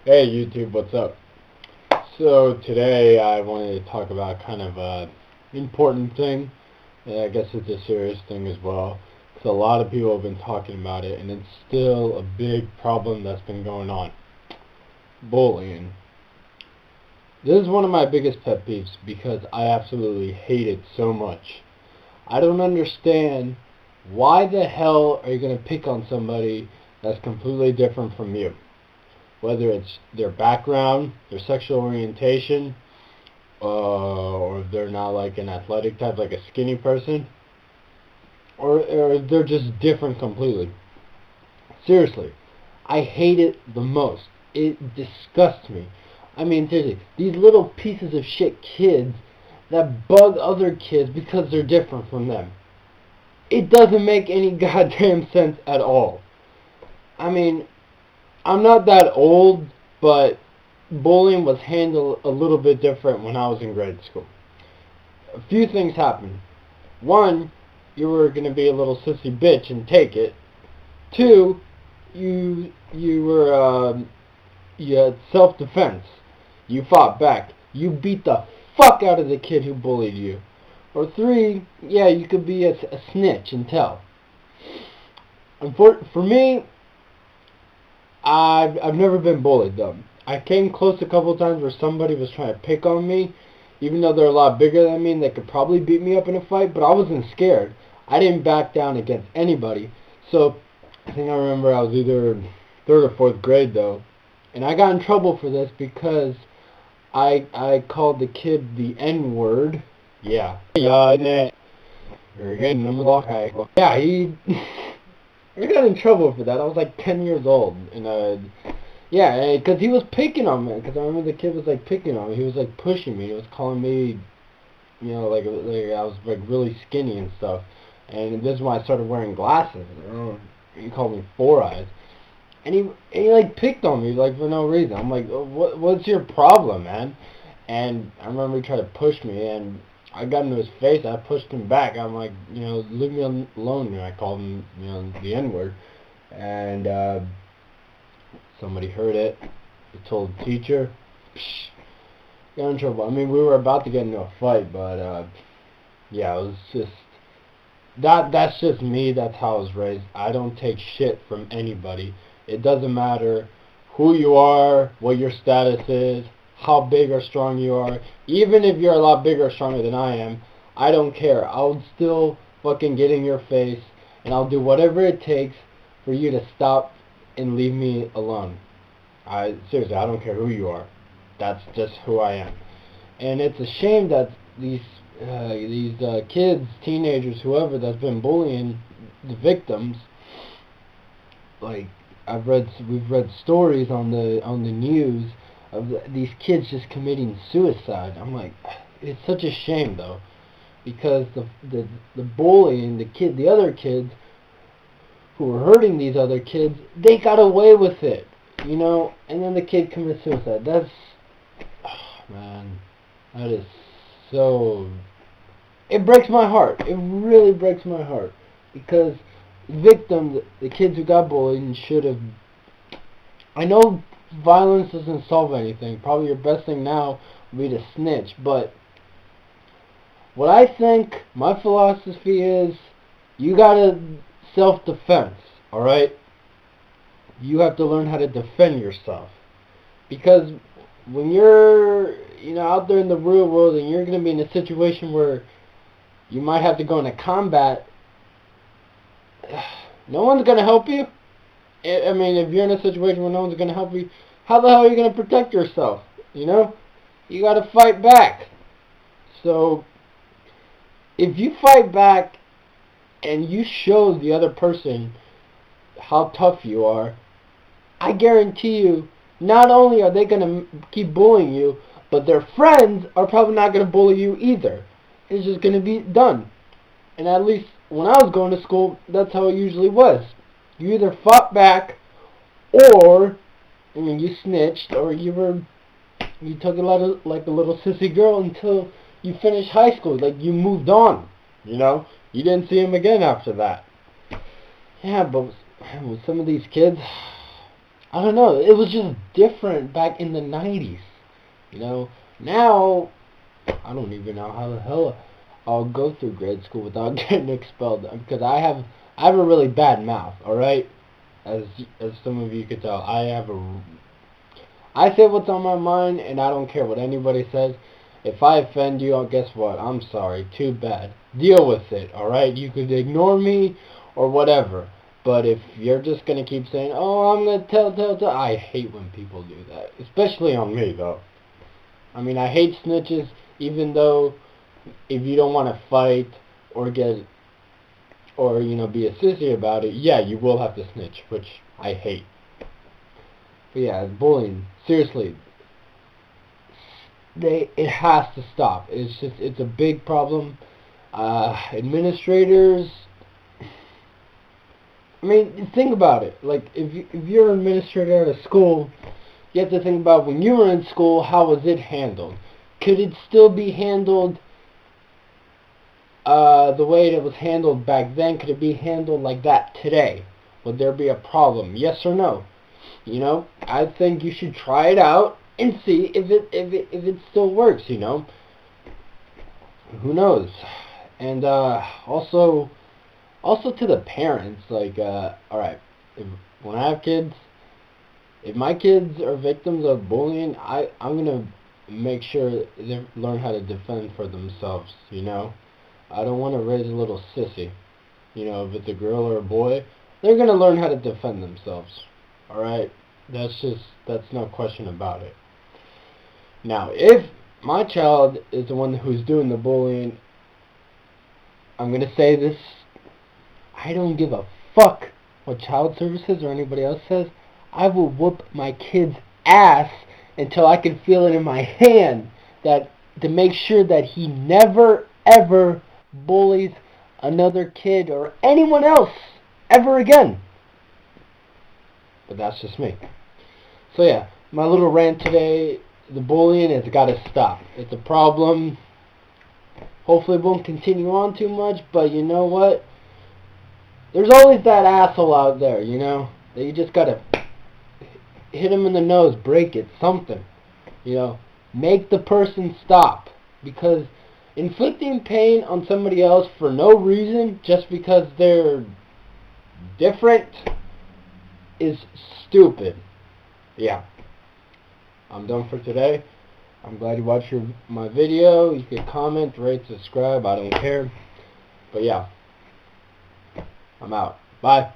Hey YouTube, what's up? So today I wanted to talk about kind of a important thing, and I guess it's a serious thing as well, because a lot of people have been talking about it, and it's still a big problem that's been going on. Bullying. This is one of my biggest pet peeves because I absolutely hate it so much. I don't understand why the hell are you going to pick on somebody that's completely different from you? Whether it's their background, their sexual orientation, or if they're not like an athletic type, like a skinny person, or they're just different completely. Seriously, I hate it the most. It disgusts me. I mean, seriously, these little pieces of shit kids that bug other kids because they're different from them. It doesn't make any goddamn sense at all. I mean, I'm not that old, but bullying was handled a little bit different when I was in grade school. A few things happened. One, you were gonna be a little sissy bitch and take it. Two, you had self-defense. You fought back. You beat the fuck out of the kid who bullied you. Or three, yeah, you could be a snitch and tell. And for me, I've never been bullied though. I came close a couple of times where somebody was trying to pick on me, even though they're a lot bigger than me and they could probably beat me up in a fight. But I wasn't scared. I didn't back down against anybody. So I think I remember I was either third or fourth grade though, and I got in trouble for this because I called the kid the Nword. Yeah. Yeah. Yeah. He. I got in trouble for that. I was like 10 years old, and yeah, because he was picking on me. Because I remember the kid was like picking on me. He was like pushing me. He was calling me, like I was like really skinny and stuff. And this is when I started wearing glasses. He called me Four Eyes, and he like picked on me like for no reason. I'm like, what's your problem, man? And I remember he tried to push me, and I got into his face. I pushed him back. I'm like, leave me alone. And I called him, the N word, and somebody heard it. They told the teacher. Psh, got in trouble. I mean, we were about to get into a fight, but yeah, it was just that. That's just me. That's how I was raised. I don't take shit from anybody. It doesn't matter who you are, what your status is, how big or strong you are. Even if you're a lot bigger or stronger than I am, I don't care. I'll still fucking get in your face, and I'll do whatever it takes for you to stop and leave me alone. Seriously, I don't care who you are. That's just who I am. And it's a shame that these kids, teenagers, whoever that's been bullying the victims, like we've read stories on the news of these kids just committing suicide. I'm like, it's such a shame though, because the bullying, the other kids who were hurting these other kids, they got away with it, and then the kid commits suicide. That's, oh, man, that is so. It breaks my heart. It really breaks my heart because victims, the kids who got bullied, should have. I know violence doesn't solve anything. Probably your best thing now would be to snitch. But what I think, my philosophy is, you gotta self-defense. All right. You have to learn how to defend yourself because when you're out there in the real world and you're gonna be in a situation where you might have to go into combat, no one's going to help you. I mean, if you're in a situation where no one's going to help you, how the hell are you going to protect yourself? You got to fight back. So, if you fight back and you show the other person how tough you are, I guarantee you, not only are they going to keep bullying you, but their friends are probably not going to bully you either. It's just going to be done. And at least when I was going to school, that's how it usually was. You either fought back, or you snitched, or you took a lot of like a little sissy girl until you finished high school. Like you moved on. You didn't see him again after that. Yeah, but with some of these kids, I don't know. It was just different back in the 90s. You know, now I don't even know how the hell I'll go through grade school without getting expelled, because I have a really bad mouth. All right, as some of you could tell, I say what's on my mind, and I don't care what anybody says. If I offend you, guess what? I'm sorry. Too bad. Deal with it. All right, you could ignore me or whatever. But if you're just gonna keep saying, "Oh, I'm gonna tell," I hate when people do that, especially on me though. I mean, I hate snitches, even though if you don't want to fight or be a sissy about it, yeah, you will have to snitch, which I hate. But yeah, bullying, seriously, it has to stop. It's a big problem. Administrators, I mean, think about it. Like, if you're an administrator at a school, you have to think about when you were in school, how was it handled? Could it still be handled the way it was handled back then? Could it be handled like that today? Would there be a problem? Yes or no? I think you should try it out and see if it still works. Who knows? And also to the parents, like, all right, when I have kids, if my kids are victims of bullying, I'm gonna make sure they learn how to defend for themselves. I don't want to raise a little sissy. If it's a girl or a boy, they're gonna learn how to defend themselves. All right, that's no question about it. Now, if my child is the one who's doing the bullying, I'm gonna say this: I don't give a fuck what child services or anybody else says. I will whoop my kid's ass until I can feel it in my hand, that to make sure that he never ever bullies another kid or anyone else ever again. But that's just me. So yeah, my little rant today, the bullying has got to stop. It's a problem. Hopefully it won't continue on too much, but you know what? There's always that asshole out there, that you just gotta hit him in the nose, break it, something. Make the person stop. Because inflicting pain on somebody else for no reason, just because they're different, is stupid. Yeah. I'm done for today. I'm glad you watched my video. You can comment, rate, subscribe. I don't care. But yeah. I'm out. Bye.